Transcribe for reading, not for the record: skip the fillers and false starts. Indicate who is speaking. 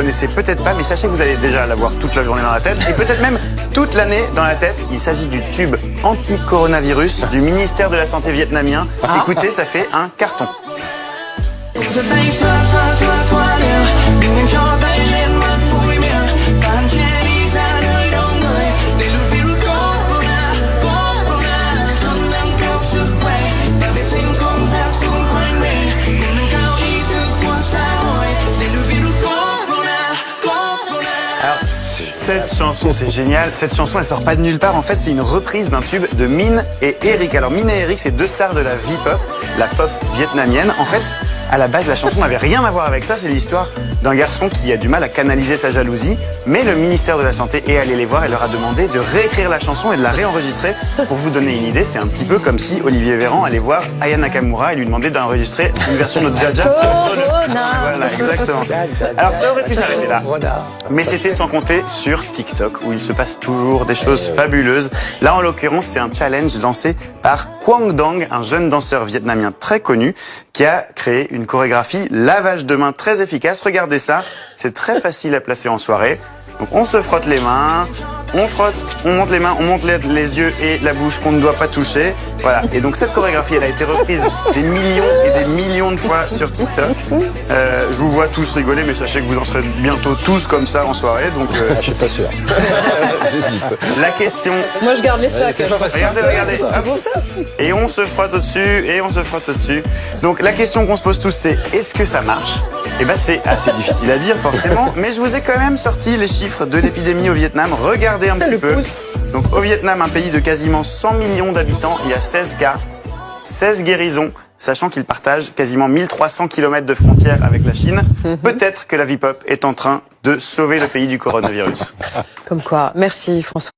Speaker 1: connaissez peut-être pas, mais sachez que vous allez déjà l'avoir toute la journée dans la tête et peut-être même toute l'année dans la tête. Il s'agit du tube anti-coronavirus du ministère de la Santé vietnamien. Écoutez, ça fait un carton. Cette chanson, c'est génial. Cette chanson, elle sort pas de nulle part. En fait, c'est une reprise d'un tube de Min et Eric. Alors, Min et Eric, c'est deux stars de la V-pop, la pop vietnamienne. En fait, à la base, la chanson n'avait rien à voir avec ça. C'est l'histoire d'un garçon qui a du mal à canaliser sa jalousie. Mais le ministère de la Santé est allé les voir et leur a demandé de réécrire la chanson et de la réenregistrer. Pour vous donner une idée, c'est un petit peu comme si Olivier Véran allait voir Aya Nakamura et lui demandait d'enregistrer une version de Dja Dja. Voilà, exactement. Alors, ça aurait pu s'arrêter là. Mais c'était sans compter sur TikTok, où il se passe toujours des choses fabuleuses. Là, en l'occurrence, c'est un challenge lancé par Quang Dong, un jeune danseur vietnamien très connu, qui a créé une chorégraphie lavage de mains très efficace. Regardez ça, c'est très facile à placer en soirée. Donc on se frotte les mains, on frotte, on monte les mains, on monte les yeux et la bouche qu'on ne doit pas toucher. Voilà. Et donc cette chorégraphie, elle a été reprise des millions et des millions de fois sur TikTok. Je vous vois tous rigoler, mais sachez que vous en serez bientôt tous comme ça en soirée. Donc
Speaker 2: je suis pas sûr.
Speaker 1: la question.
Speaker 3: Moi je garde les sacs.
Speaker 1: Regardez. Ah bon, ça. Et on se frotte au-dessus, et on se frotte au-dessus. Donc la question qu'on se pose tous, c'est est-ce que ça marche? Eh ben c'est assez difficile à dire forcément, mais je vous ai quand même sorti les chiffres de l'épidémie au Vietnam. Regardez un petit peu. Donc au Vietnam, un pays de quasiment 100 millions d'habitants, il y a 16 cas, 16 guérisons, sachant qu'ils partagent quasiment 1300 km de frontières avec la Chine. Peut-être que la V-pop est en train de sauver le pays du coronavirus.
Speaker 3: Comme quoi. Merci François.